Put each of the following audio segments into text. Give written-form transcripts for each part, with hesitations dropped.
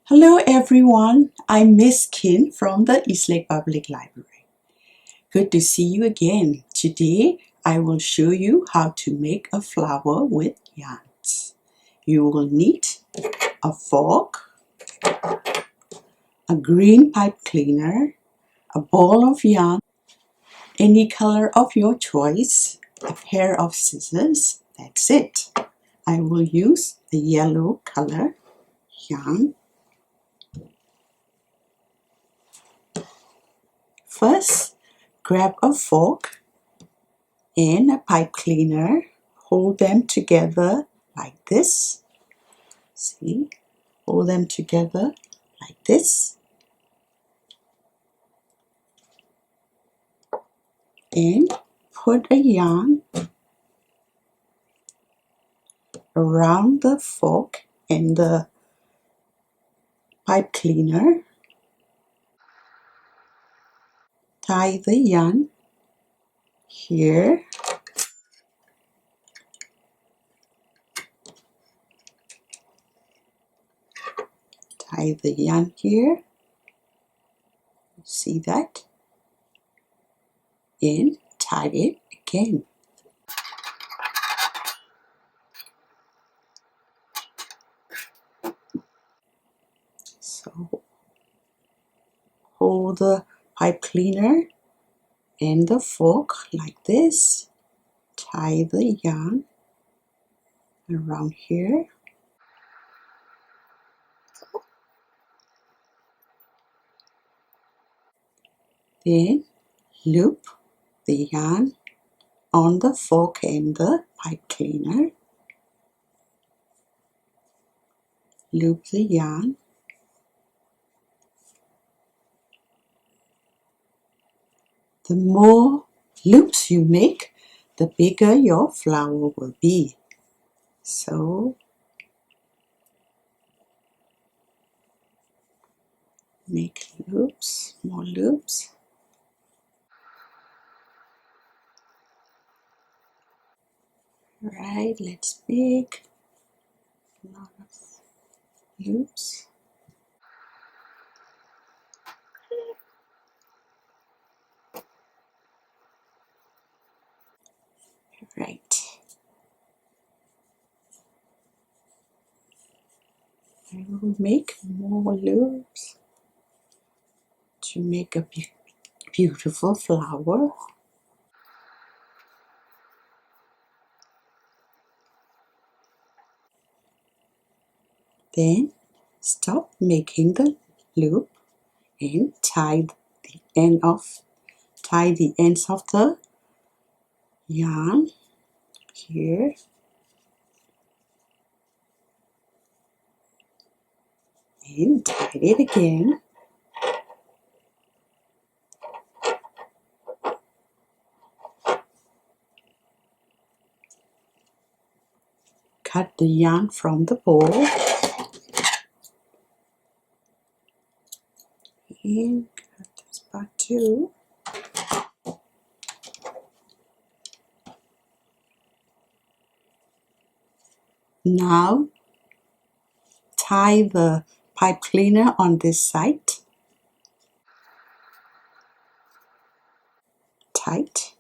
Hello everyone, I'm Miss Khin from the Eastlake Public Library. Good to see you again. Today I will show you how to make a flower with yarns. You will need a fork, a green pipe cleaner, a ball of yarn, any color of your choice, a pair of scissors. That's it. I will use the yellow color yarn. First, grab a fork and a pipe cleaner. Hold them together like this. See? Hold them together like this. And put a yarn around the fork and the pipe cleaner. Tie the yarn here. Tie the yarn here. See that? And tie it again. So hold the pipe cleaner and the fork like this. Tie the yarn around here. Then loop the yarn on the fork and the pipe cleaner. Loop the yarn. The more loops you make, the bigger your flower will be. So make loops, more loops. Right, let's make a lot of loops. Right. I will make more loops to make a beautiful flower. Then stop making the loop and tie the ends of the yarn here. And tie it again. Cut the yarn from the ball and cut this part too. Now tie the pipe cleaner on this side tight.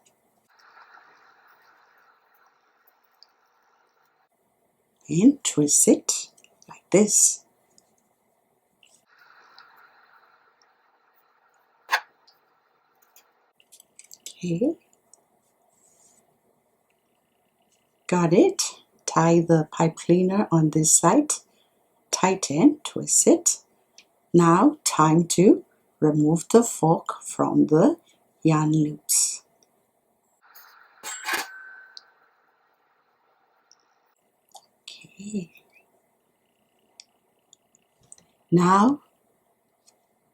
And twist it like this. Okay. Got it. Tie the pipe cleaner on this side. Tighten, twist it. Now time to remove the fork from the yarn loops. Okay. Now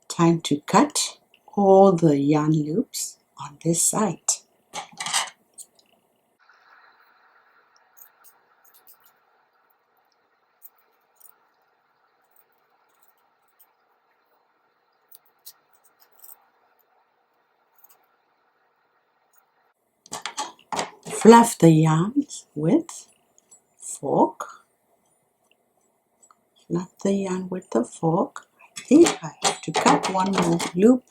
time to cut all the yarn loops on this side. Fluff the yarns with fork. Knot the yarn with the fork. I think I have to cut one more loop.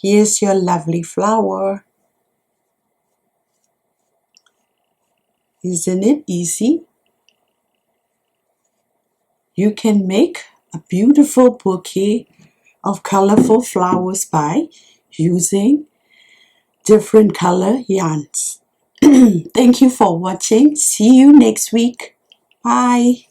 Here's your lovely flower. Isn't it easy? You can make a beautiful bouquet of colorful flowers by using different color yarns. Thank you for watching. See you next week. Bye.